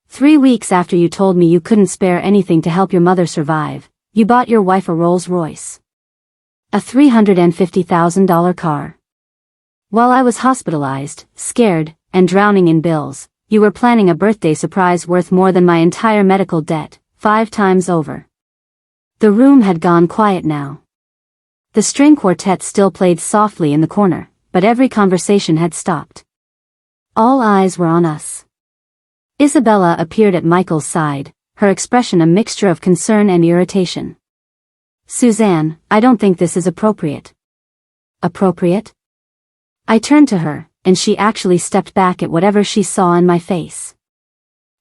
Speaker 1: 3 weeks after you told me you couldn't spare anything to help your mother survive, you bought your wife a Rolls Royce. A $350,000 car. While I was hospitalized, scared, and drowning in bills, You were planning a birthday surprise worth more than my entire medical debt, 5 times over. The room had gone quiet now. The string quartet still played softly in the corner, but every conversation had stopped. All eyes were on us. Isabella appeared at Michael's side, her expression a mixture of concern and irritation. Suzanne, I don't think this is appropriate. Appropriate? I turned to her, and she actually stepped back at whatever she saw in my face.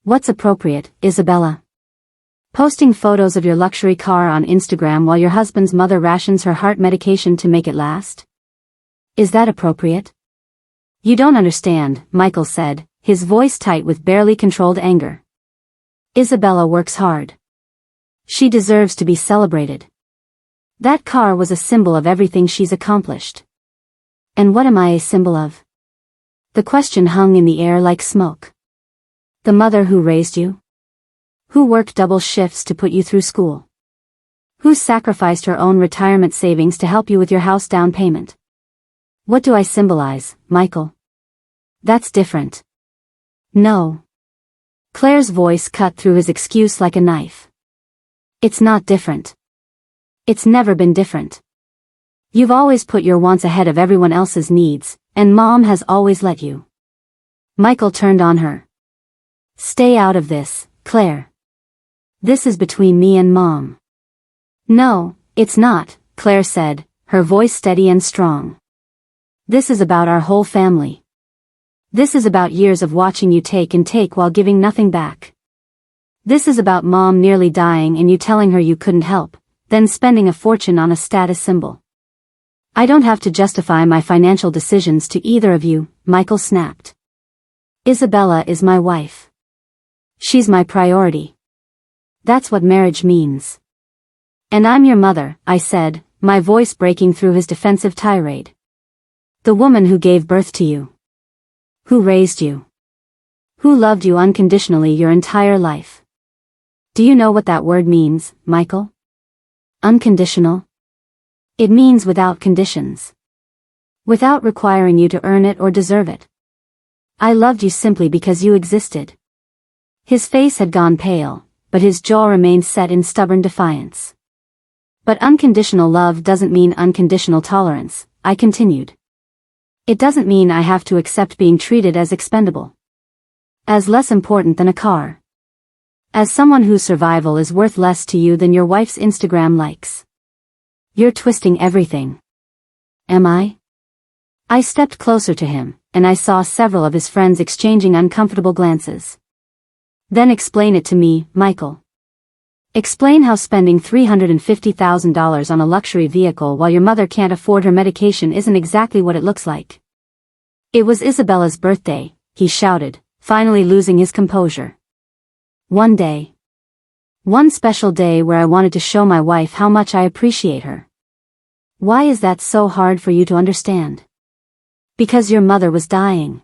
Speaker 1: What's appropriate, Isabella? Posting photos of your luxury car on Instagram while your husband's mother rations her heart medication to make it last? Is that appropriate? You don't understand, Michael said, his voice tight with barely controlled anger. Isabella works hard. She deserves to be celebrated. That car was a symbol of everything she's accomplished. And what am I a symbol of? The question hung in the air like smoke. The mother who raised you? Who worked double shifts to put you through school? Who sacrificed her own retirement savings to help you with your house down payment? What do I symbolize, Michael? That's different. No. Claire's voice cut through his excuse like a knife. It's not different. It's never been different. You've always put your wants ahead of everyone else's needs, and Mom has always let you. Michael turned on her. Stay out of this, Claire. This is between me and Mom. No, it's not, Claire said, her voice steady and strong. This is about our whole family. This is about years of watching you take and take while giving nothing back. This is about Mom nearly dying and you telling her you couldn't help, then spending a fortune on a status symbol. I don't have to justify my financial decisions to either of you, Michael snapped. Isabella is my wife. She's my priority. That's what marriage means. And I'm your mother, I said, my voice breaking through his defensive tirade. The woman who gave birth to you. Who raised you. Who loved you unconditionally your entire life. Do you know what that word means, Michael? Unconditional? It means without conditions. Without requiring you to earn it or deserve it. I loved you simply because you existed. His face had gone pale, but his jaw remained set in stubborn defiance. But unconditional love doesn't mean unconditional tolerance, I continued. It doesn't mean I have to accept being treated as expendable. As less important than a car. As someone whose survival is worth less to you than your wife's Instagram likes. You're twisting everything. Am I? I stepped closer to him, and I saw several of his friends exchanging uncomfortable glances. Then explain it to me, Michael. Explain how spending $350,000 on a luxury vehicle while your mother can't afford her medication isn't exactly what it looks like. It was Isabella's birthday, he shouted, finally losing his composure. One day. One special day where I wanted to show my wife how much I appreciate her. Why is that so hard for you to understand? Because your mother was dying.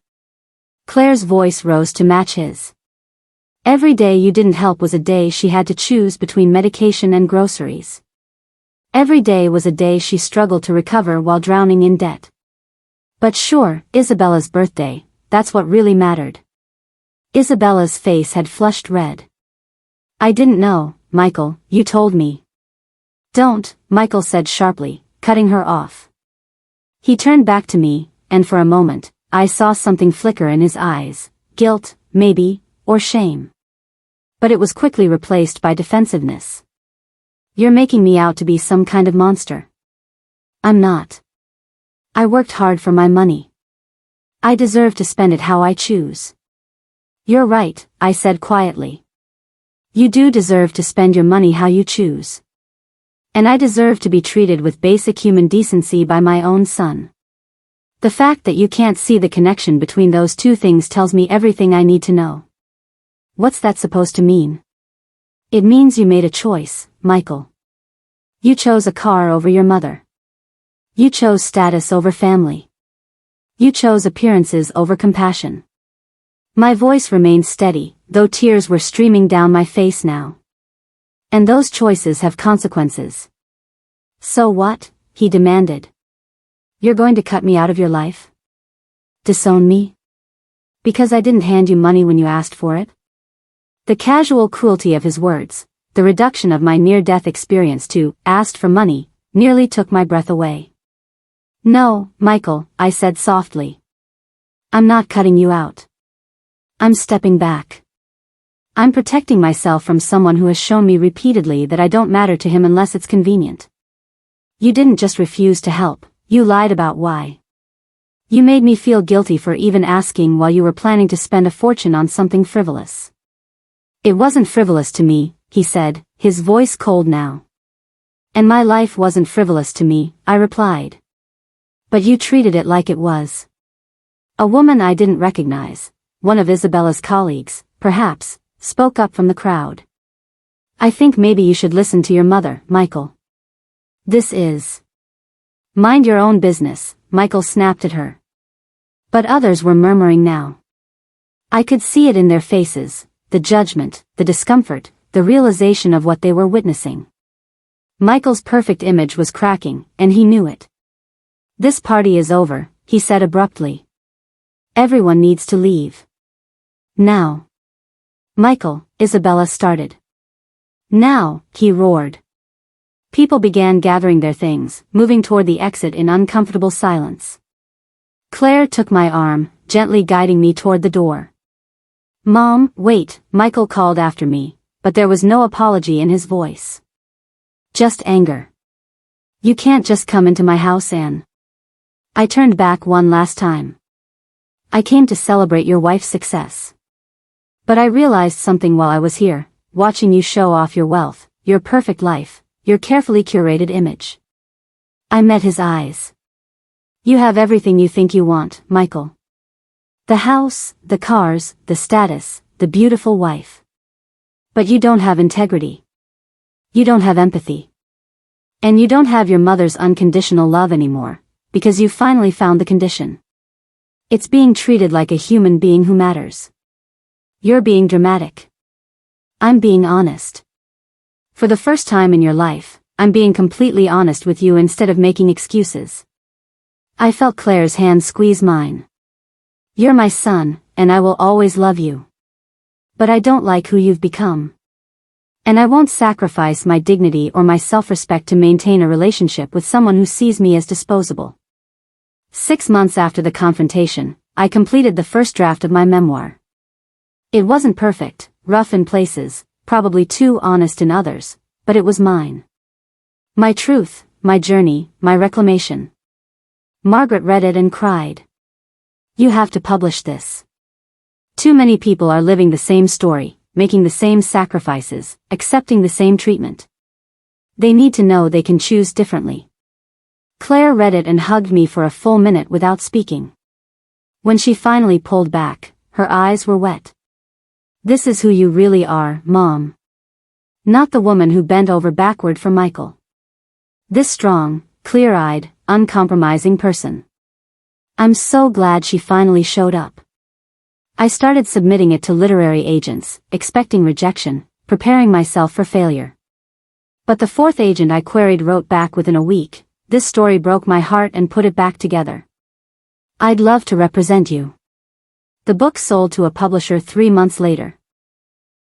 Speaker 1: Claire's voice rose to match his. Every day you didn't help was a day she had to choose between medication and groceries. Every day was a day she struggled to recover while drowning in debt. But sure, Isabella's birthday, that's what really mattered. Isabella's face had flushed red. I didn't know, Michael, you told me. Don't, Michael said sharply, cutting her off. He turned back to me, and for a moment, I saw something flicker in his eyes, guilt, maybe, or shame. But it was quickly replaced by defensiveness. You're making me out to be some kind of monster. I'm not. I worked hard for my money. I deserve to spend it how I choose. You're right, I said quietly. You do deserve to spend your money how you choose. And I deserve to be treated with basic human decency by my own son. The fact that you can't see the connection between those two things tells me everything I need to know. What's that supposed to mean? It means you made a choice, Michael. You chose a car over your mother. You chose status over family. You chose appearances over compassion. My voice remained steady, though tears were streaming down my face now. And those choices have consequences. So what? He demanded. You're going to cut me out of your life? Disown me? Because I didn't hand you money when you asked for it? The casual cruelty of his words, the reduction of my near-death experience to, asked for money, nearly took my breath away. No, Michael, I said softly. I'm not cutting you out. I'm stepping back. I'm protecting myself from someone who has shown me repeatedly that I don't matter to him unless it's convenient. You didn't just refuse to help, you lied about why. You made me feel guilty for even asking while you were planning to spend a fortune on something frivolous. It wasn't frivolous to me, he said, his voice cold now. And my life wasn't frivolous to me, I replied. But you treated it like it was. A woman I didn't recognize, one of Isabella's colleagues, perhaps, spoke up from the crowd. I think maybe you should listen to your mother, Michael. This is. Mind your own business, Michael snapped at her. But others were murmuring now. I could see it in their faces, the judgment, the discomfort, the realization of what they were witnessing. Michael's perfect image was cracking, and he knew it. This party is over, he said abruptly. Everyone needs to leave. Now. Michael, Isabella started. Now, he roared. People began gathering their things, moving toward the exit in uncomfortable silence. Claire took my arm, gently guiding me toward the door. Mom, wait, Michael called after me, but there was no apology in his voice. Just anger. You can't just come into my house, Anne. I turned back one last time. I came to celebrate your wife's success. But I realized something while I was here, watching you show off your wealth, your perfect life, your carefully curated image. I met his eyes. You have everything you think you want, Michael. The house, the cars, the status, the beautiful wife. But you don't have integrity. You don't have empathy. And you don't have your mother's unconditional love anymore, because you finally found the condition. It's being treated like a human being who matters. You're being dramatic. I'm being honest. For the first time in your life, I'm being completely honest with you instead of making excuses. I felt Claire's hand squeeze mine. You're my son, and I will always love you. But I don't like who you've become. And I won't sacrifice my dignity or my self-respect to maintain a relationship with someone who sees me as disposable. 6 months after the confrontation, I completed the first draft of my memoir. It wasn't perfect, rough in places, probably too honest in others, but it was mine. My truth, my journey, my reclamation. Margaret read it and cried. You have to publish this. Too many people are living the same story, making the same sacrifices, accepting the same treatment. They need to know they can choose differently. Claire read it and hugged me for a full minute without speaking. When she finally pulled back, her eyes were wet. This is who you really are, Mom. Not the woman who bent over backward for Michael. This strong, clear-eyed, uncompromising person. I'm so glad she finally showed up. I started submitting it to literary agents, expecting rejection, preparing myself for failure. But the fourth agent I queried wrote back within a week, this story broke my heart and put it back together. I'd love to represent you. The book sold to a publisher 3 months later.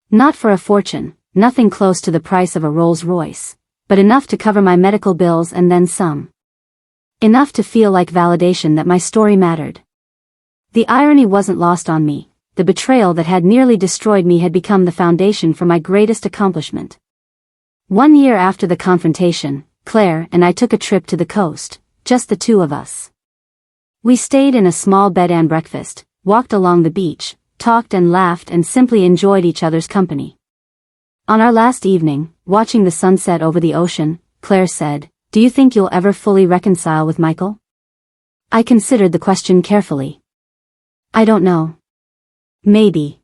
Speaker 1: Not for a fortune, nothing close to the price of a Rolls Royce, but enough to cover my medical bills and then some. Enough to feel like validation that my story mattered. The irony wasn't lost on me. The betrayal that had nearly destroyed me had become the foundation for my greatest accomplishment. 1 year after the confrontation, Claire and I took a trip to the coast, just the two of us. We stayed in a small bed and breakfast, walked along the beach, talked and laughed and simply enjoyed each other's company. On our last evening, watching the sunset over the ocean, Claire said, "Do you think you'll ever fully reconcile with Michael?" I considered the question carefully. I don't know. Maybe.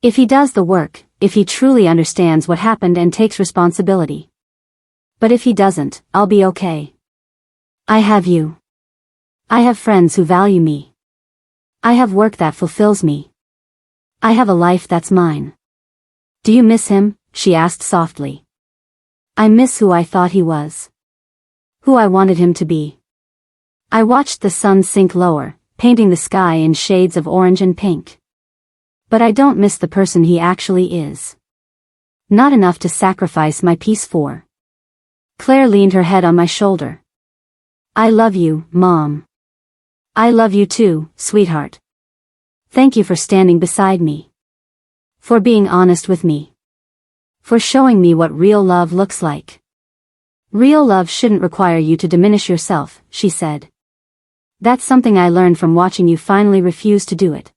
Speaker 1: If he does the work, if he truly understands what happened and takes responsibility. But if he doesn't, I'll be okay. I have you. I have friends who value me. I have work that fulfills me. I have a life that's mine. Do you miss him? She asked softly. I miss who I thought he was. Who I wanted him to be. I watched the sun sink lower, painting the sky in shades of orange and pink. But I don't miss the person he actually is. Not enough to sacrifice my peace for. Claire leaned her head on my shoulder. I love you, Mom. I love you too, sweetheart. Thank you for standing beside me. For being honest with me. For showing me what real love looks like. Real love shouldn't require you to diminish yourself, she said. That's something I learned from watching you finally refuse to do it.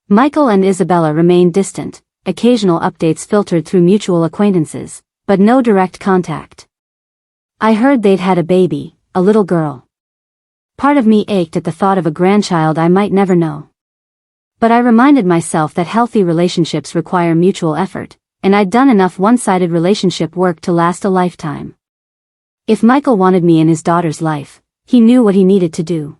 Speaker 1: Michael and Isabella remained distant, occasional updates filtered through mutual acquaintances, but no direct contact. I heard they'd had a baby, a little girl. Part of me ached at the thought of a grandchild I might never know. But I reminded myself that healthy relationships require mutual effort, and I'd done enough one-sided relationship work to last a lifetime. If Michael wanted me in his daughter's life, he knew what he needed to do.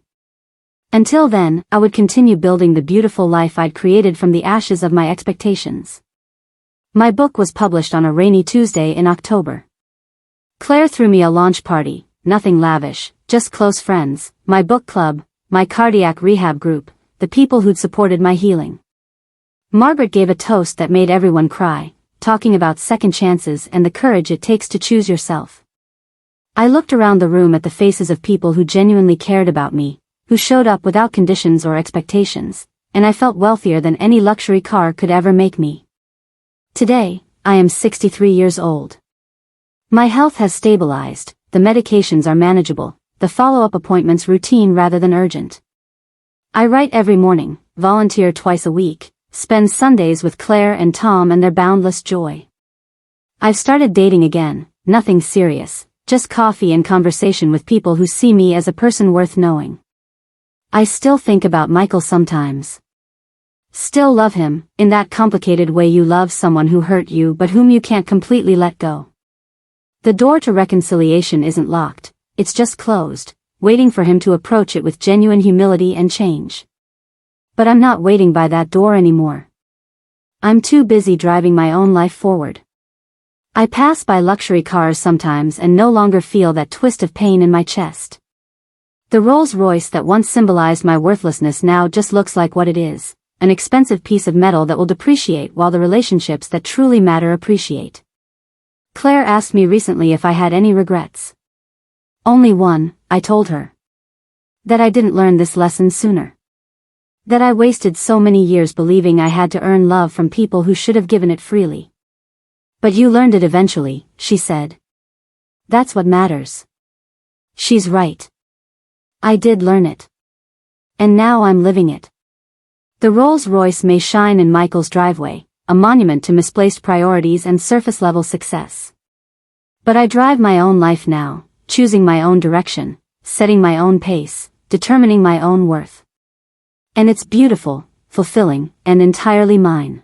Speaker 1: Until then, I would continue building the beautiful life I'd created from the ashes of my expectations. My book was published on a rainy Tuesday in October. Claire threw me a launch party, nothing lavish, just close friends, my book club, my cardiac rehab group, the people who'd supported my healing. Margaret gave a toast that made everyone cry, talking about second chances and the courage it takes to choose yourself. I looked around the room at the faces of people who genuinely cared about me, who showed up without conditions or expectations, and I felt wealthier than any luxury car could ever make me. Today, I am 63 years old. My health has stabilized, the medications are manageable, the follow-up appointments routine rather than urgent. I write every morning, volunteer twice a week, spend Sundays with Claire and Tom and their boundless joy. I've started dating again, nothing serious, just coffee and conversation with people who see me as a person worth knowing. I still think about Michael sometimes. Still love him, in that complicated way you love someone who hurt you but whom you can't completely let go. The door to reconciliation isn't locked, it's just closed, waiting for him to approach it with genuine humility and change. But I'm not waiting by that door anymore. I'm too busy driving my own life forward. I pass by luxury cars sometimes and no longer feel that twist of pain in my chest. The Rolls Royce that once symbolized my worthlessness now just looks like what it is, an expensive piece of metal that will depreciate while the relationships that truly matter appreciate. Claire asked me recently if I had any regrets. Only one, I told her. That I didn't learn this lesson sooner. That I wasted so many years believing I had to earn love from people who should have given it freely. But you learned it eventually, she said. That's what matters. She's right. I did learn it. And now I'm living it. The Rolls Royce may shine in Michael's driveway, a monument to misplaced priorities and surface-level success. But I drive my own life now, choosing my own direction, setting my own pace, determining my own worth. And it's beautiful, fulfilling, and entirely mine.